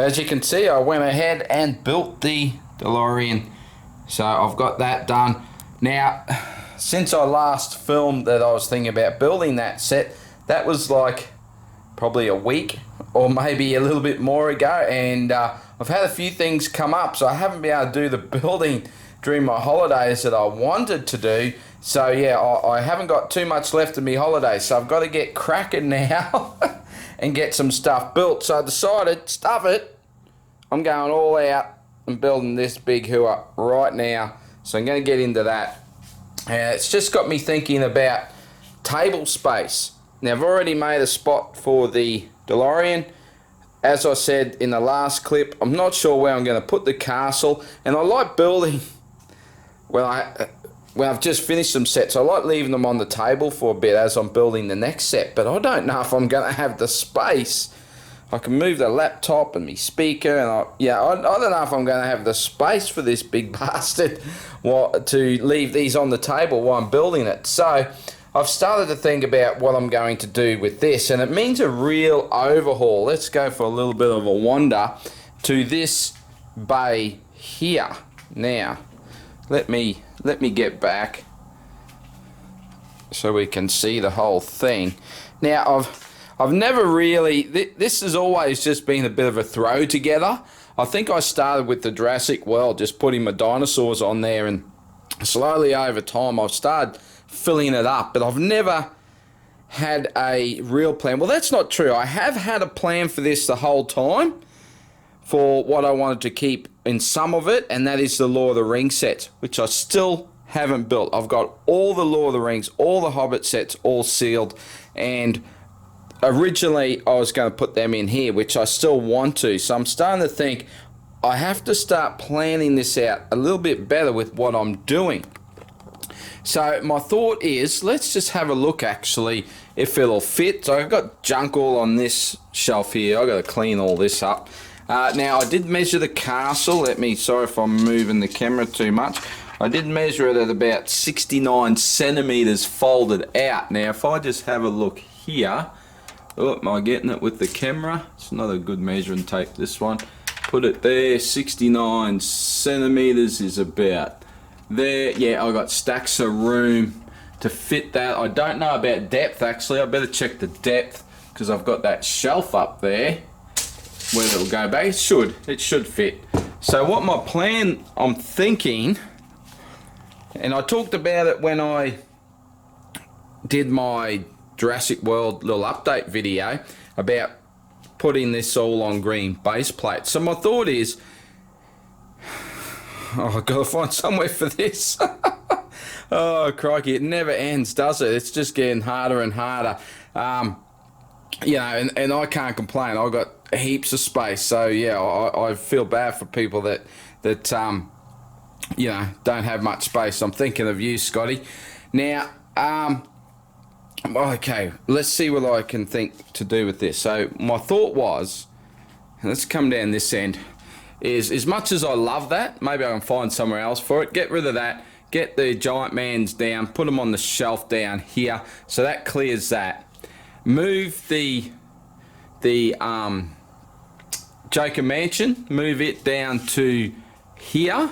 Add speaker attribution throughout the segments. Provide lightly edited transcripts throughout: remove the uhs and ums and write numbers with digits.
Speaker 1: as you can see, I went ahead and built the DeLorean. So I've got that done. Now, since I last filmed that I was thinking about building that set, that was like probably a week or maybe a little bit more ago, and I've had a few things come up, so I haven't been able to do the building during my holidays that I wanted to do. So yeah, I haven't got too much left of my holidays, so I've got to get cracking now and get some stuff built. So I decided, stuff it, I'm going all out and building this big hua right now. So I'm going to get into that. It's just got me thinking about table space. Now I've already made a spot for the DeLorean. As I said in the last clip, I'm not sure where I'm going to put the castle, and I like building, when I've just finished some sets, I like leaving them on the table for a bit as I'm building the next set, but I don't know if I'm going to have the space. I can move the laptop and my speaker, and I don't know if I'm going to have the space for this big bastard to leave these on the table while I'm building it. So I've started to think about what I'm going to do with this, and it means a real overhaul. Let's go for a little bit of a wander to this bay here. Now, let me get so we can see the whole thing. Now, I've never really, this has always just been a bit of a throw together. I think I started with the Jurassic World, just putting my dinosaurs on there, and slowly over time I've started filling it up, but I've never had a real plan. Well, that's not true. I have had a plan for this the whole time, for what I wanted to keep in some of it, and that is the Lord of the Rings sets, which I still haven't built. I've got all the Lord of the Rings, all the Hobbit sets, all sealed, and originally I was going to put them in here, which I still want to. So I'm starting to think I have to start planning this out a little bit better with what I'm doing. So my thought is, let's just have a look actually if it'll fit. So I've got junk all on this shelf here. I've got to clean all this up. Now I did measure the castle. Sorry if I'm moving the camera too much. I did measure it at about 69 centimeters folded out. Now if I just have a look here, oh, am I getting it with the camera? It's not a good measuring tape, this one. Put it there, 69 centimeters is about there. Yeah, I got stacks of room to fit that. I don't know about depth actually. I better check the depth because I've got that shelf up there where it'll go back. It should fit. So what my plan, I'm thinking, and I talked about it when I did my Jurassic World little update video about putting this all on green base plates. So my thought is, I've got to find somewhere for this. Oh crikey, it never ends, does it? It's just getting harder and harder. You know, and I can't complain. I've got heaps of space. So yeah, I feel bad for people that you know, don't have much space. I'm thinking of you, Scotty. Now, okay, let's see what I can think to do with this. So my thought was, let's come down this end, is as much as I love that, maybe I can find somewhere else for it. Get rid of that, get the giant mans down, put them on the shelf down here, so that clears that. Move the Joker Mansion, move it down to here,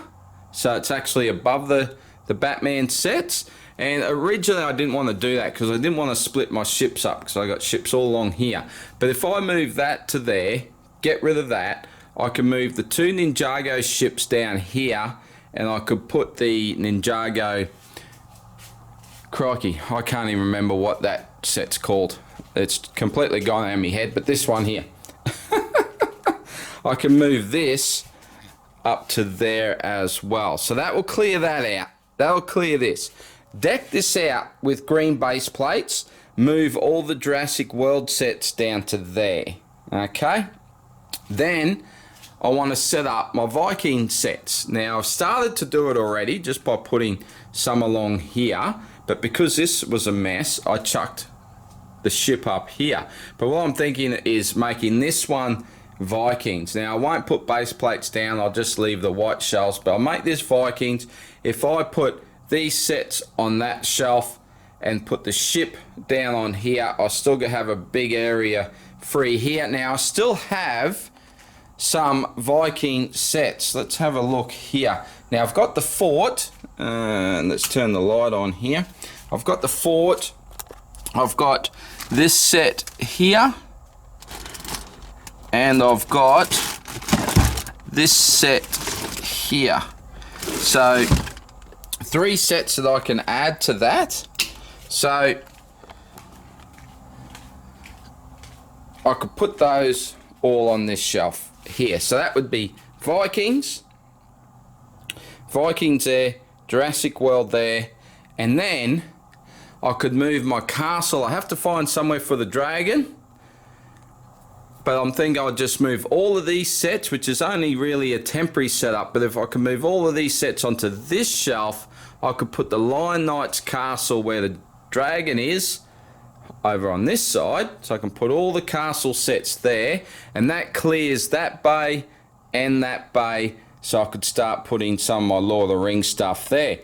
Speaker 1: so it's actually above the Batman sets. And originally I didn't want to do that because I didn't want to split my ships up, because I got ships all along here. But if I move that to there, get rid of that, I can move the two Ninjago ships down here, and I could put the Ninjago, crikey, I can't even remember what that set's called. It's completely gone out of my head, but this one here. I can move this up to there as well. So that will clear that out. That'll clear this. Deck this out with green base plates. Move all the Jurassic World sets down to there. Okay? Then I want to set up my Viking sets. Now I've started to do it already just by putting some along here, but because this was a mess, I chucked the ship up here. But what I'm thinking is making this one Vikings. Now I won't put base plates down, I'll just leave the white shelves, but I'll make this Vikings. If I put these sets on that shelf and put the ship down on here, I'll still have a big area free here. Now I still have some Viking sets. Let's have a look here. Now I've got the fort, and let's turn the light on here. I've got the fort, I've got this set here, and I've got this set here. So 3 sets that I can add to that. So I could put those all on this shelf here. So that would be Vikings there, Jurassic World there, and then I could move my castle. I have to find somewhere for the dragon, but I'm thinking I'll just move all of these sets, which is only really a temporary setup, but if I can move all of these sets onto this shelf, I could put the Lion Knight's castle where the dragon is over on this side, so I can put all the castle sets there, and that clears that bay and that bay, so I could start putting some of my Lord of the Rings stuff there.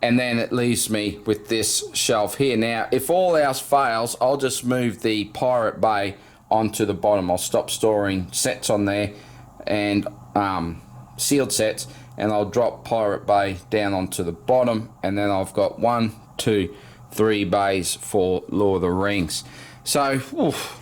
Speaker 1: And then it leaves me with this shelf here. Now, if all else fails, I'll just move the Pirate Bay onto the bottom. I'll stop storing sets on there and sealed sets, and I'll drop Pirate Bay down onto the bottom, and then I've got 1, 2, 3 bays for Lord of the Rings. So,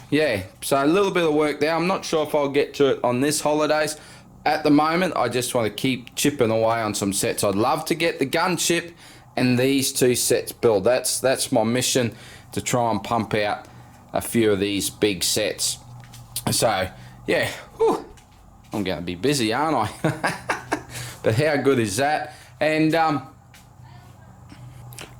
Speaker 1: yeah, so a little bit of work there. I'm not sure if I'll get to it on this holidays. At the moment, I just want to keep chipping away on some sets. I'd love to get the gunship and these 2 sets built. That's my mission, to try and pump out a few of these big sets. So, yeah, I'm going to be busy, aren't I? But how good is that? And I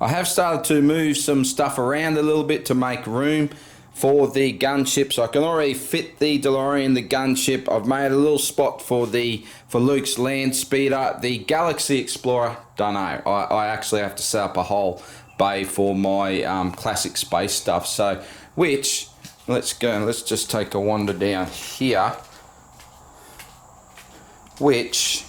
Speaker 1: have started to move some stuff around a little bit to make room for the gunship, so I can already fit the DeLorean, the gunship. I've made a little spot for Luke's land speeder. The Galaxy Explorer, don't know. I actually have to set up a whole bay for my classic space stuff. So, which, let's just take a wander down here, which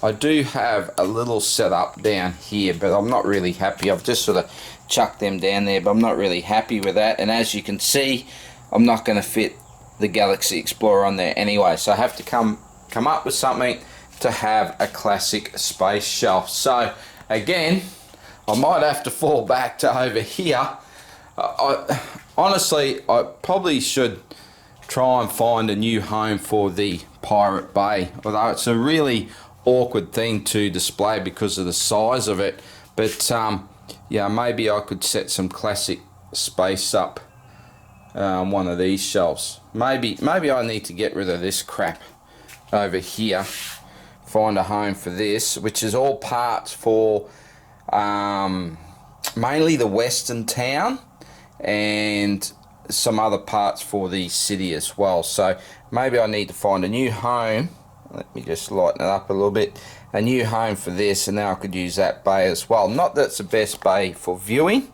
Speaker 1: I do have a little setup down here, but I'm not really happy. I've just sort of chucked them down there, but I'm not really happy with that. And as you can see, I'm not going to fit the Galaxy Explorer on there anyway, so I have to come up with something to have a classic space shelf. So again, I might have to fall back to over here. Honestly, I probably should try and find a new home for the Pirate Bay, although it's a really awkward thing to display because of the size of it. But yeah, maybe I could set some classic space up on one of these shelves. Maybe I need to get rid of this crap over here, find a home for this, which is all parts for mainly the western town and some other parts for the city as well. So maybe I need to find a new home. Let me just lighten it up a little bit. A new home for this, and now I could use that bay as well. Not that it's the best bay for viewing,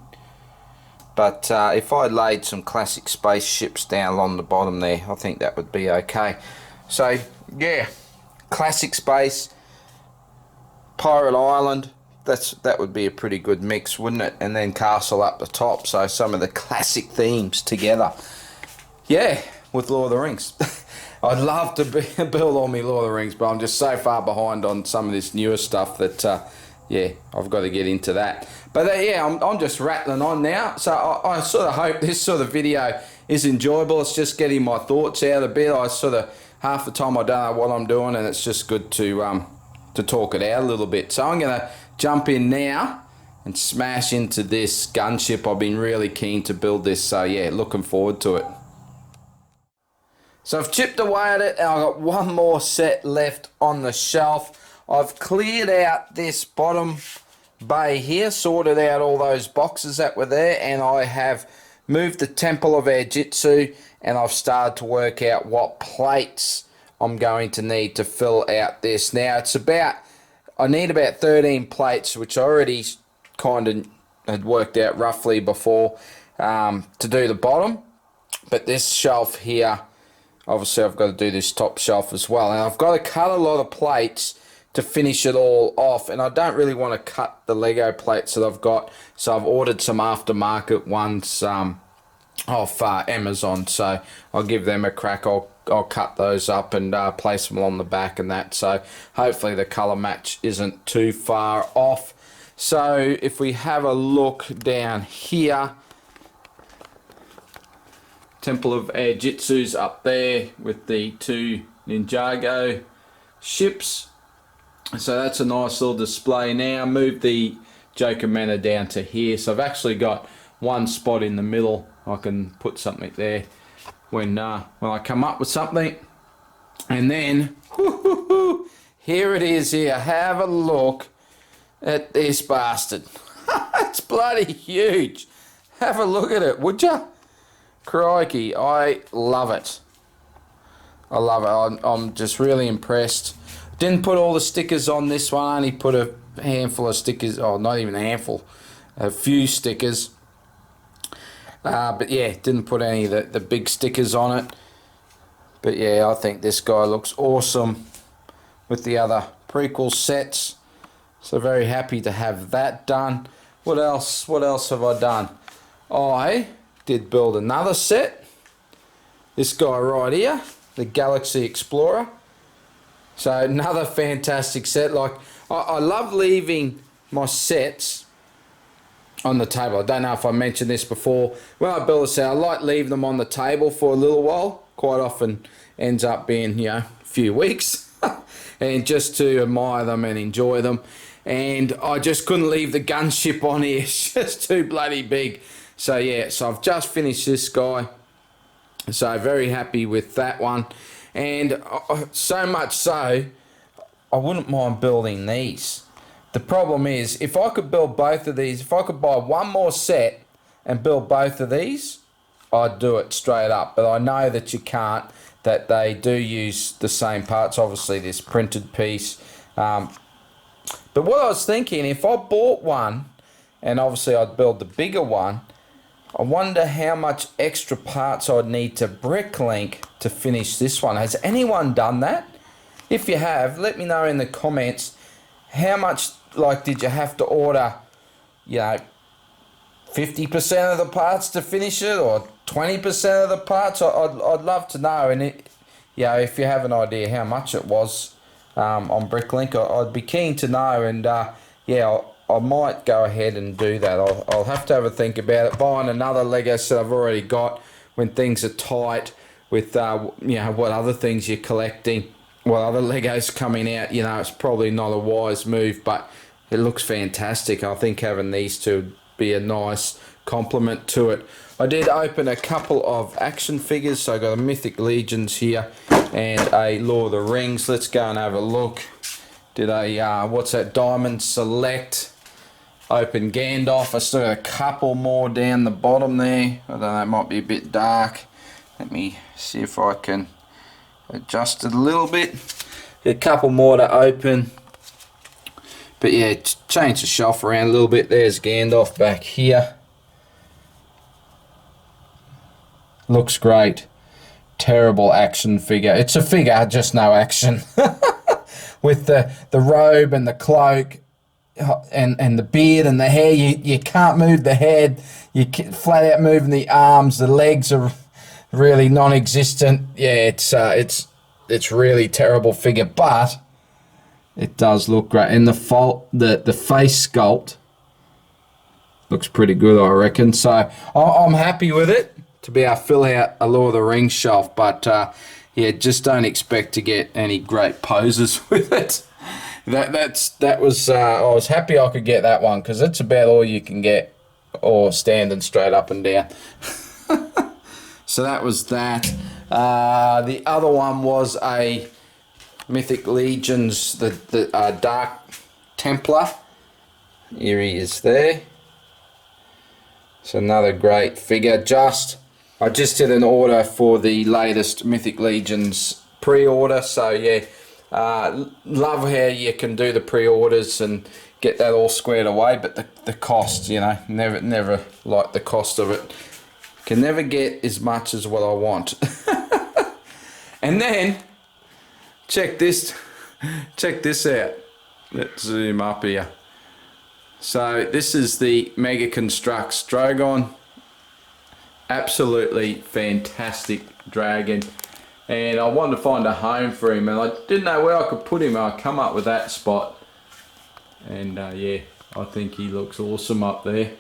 Speaker 1: but if I laid some classic spaceships down along the bottom there, I think that would be okay. So yeah, classic space, Pirate Island, that would be a pretty good mix, wouldn't it? And then castle up the top, so some of the classic themes together. Yeah, with Lord of the Rings. I'd love to build all my Lord of the Rings, but I'm just so far behind on some of this newer stuff that, yeah, I've got to get into that. But yeah, I'm just rattling on now. So I sort of hope this sort of video is enjoyable. It's just getting my thoughts out a bit. I sort of, half the time I don't know what I'm doing, and it's just good to talk it out a little bit. So I'm going to jump in now and smash into this gunship. I've been really keen to build this, so yeah, looking forward to it. So I've chipped away at it, and I've got one more set left on the shelf. I've cleared out this bottom bay here, sorted out all those boxes that were there, and I have moved the Temple of Air Jitsu, and I've started to work out what plates I'm going to need to fill out this. Now it's I need about 13 plates, which I already kind of had worked out roughly before to do the bottom. But this shelf here, obviously I've got to do this top shelf as well, and I've got to cut a lot of plates to finish it all off, and I don't really want to cut the Lego plates that I've got, so I've ordered some aftermarket ones off Amazon, so I'll give them a crack. I'll I'll cut those up and place them along the back and that. So hopefully the colour match isn't too far off. So if we have a look down here, Temple of Air Jitsu's up there with the 2 Ninjago ships. So that's a nice little display. Now move the Joker Manor down to here. So I've actually got one spot in the middle. I can put something there when I come up with something. And then here it is here. Have a look at this bastard. It's bloody huge. Have a look at it, would ya? Crikey, I love it. I love it. I'm just really impressed. Didn't put all the stickers on this one. I only put a handful of stickers. Oh, not even a handful. A few stickers. But yeah, didn't put any of the big stickers on it. But yeah, I think this guy looks awesome with the other prequel sets. So very happy to have that done. What else? What else have I done? I did build another set. This guy right here, the Galaxy Explorer. So another fantastic set. Like I love leaving my sets on the table. I don't know if I mentioned this before. When I build a set, I like leaving them on the table for a little while. Quite often ends up being, you know, a few weeks. And just to admire them and enjoy them. And I just couldn't leave the gunship on here. It's just too bloody big. So yeah, so I've just finished this guy. So very happy with that one. And so much so, I wouldn't mind building these. The problem is, if I could build both of these, if I could buy one more set and build both of these, I'd do it straight up. But I know that you can't, that they do use the same parts. Obviously, this printed piece. But what I was thinking, if I bought one, and obviously I'd build the bigger one, I wonder how much extra parts I'd need to bricklink to finish this one. Has anyone done that? If you have, let me know in the comments. How much, like, did you have to order, you know, 50% of the parts to finish it, or 20% of the parts? I'd love to know. And it, you know, if you have an idea how much it was on Bricklink, I'd be keen to know. And yeah, I might go ahead and do that. I'll have to have a think about it. Buying another Lego set I've already got when things are tight with you know, what other things you're collecting, what other Legos coming out, you know, it's probably not a wise move, but it looks fantastic. I think having these two would be a nice complement to it. I did open a couple of action figures, so I got a Mythic Legions here and a Lord of the Rings. Let's go and have a look. Did a what's that, Diamond Select. Open Gandalf. I still got a couple more down the bottom there. I don't know, it might be a bit dark. Let me see if I can adjust it a little bit. A couple more to open. But yeah, change the shelf around a little bit. There's Gandalf back here. Looks great. Terrible action figure. It's a figure, just no action. With the robe and the cloak and the beard and the hair, you can't move the head. You flat out moving the arms. The legs are really non-existent. Yeah, it's really terrible figure, but it does look great. And the face sculpt looks pretty good, I reckon. So I'm happy with it to be able to fill out a Lord of the Rings shelf, but yeah, just don't expect to get any great poses with it. I was happy I could get that one, because it's about all you can get, or standing straight up and down. So that was that. The other one was a Mythic Legions, the Dark Templar. Here he is there. It's another great figure. I just did an order for the latest Mythic Legions pre-order, so yeah, love how you can do the pre-orders and get that all squared away, but the cost, you know, never like the cost of it. Can never get as much as what I want. And then check this out. Let's zoom up here. So this is the Mega Construx Drogon. Absolutely fantastic dragon. and I wanted to find a home for him, and I didn't know where I could put him. I come up with that spot, and yeah, I think he looks awesome up there.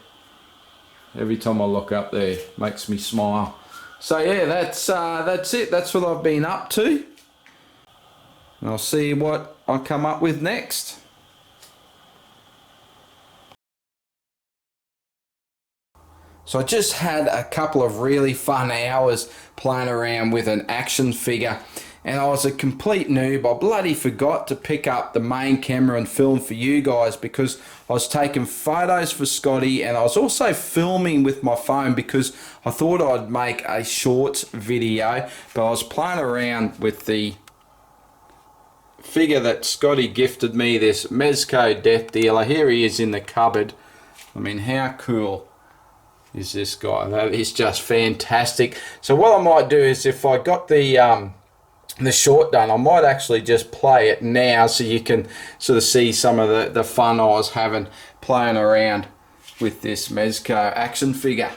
Speaker 1: Every time I look up there, it makes me smile. So yeah, that's it. That's what I've been up to, and I'll see what I come up with next. So I just had a couple of really fun hours playing around with an action figure, and I was a complete noob. I bloody forgot to pick up the main camera and film for you guys because I was taking photos for Scotty, and I was also filming with my phone because I thought I'd make a shorts video, but I was playing around with the figure that Scotty gifted me, this Mezco Death Dealer. Here he is in the cupboard. I mean, how cool is this guy? That is just fantastic. So what I might do is, if I got the short done, I might actually just play it now so you can sort of see some of the fun I was having playing around with this Mezco action figure.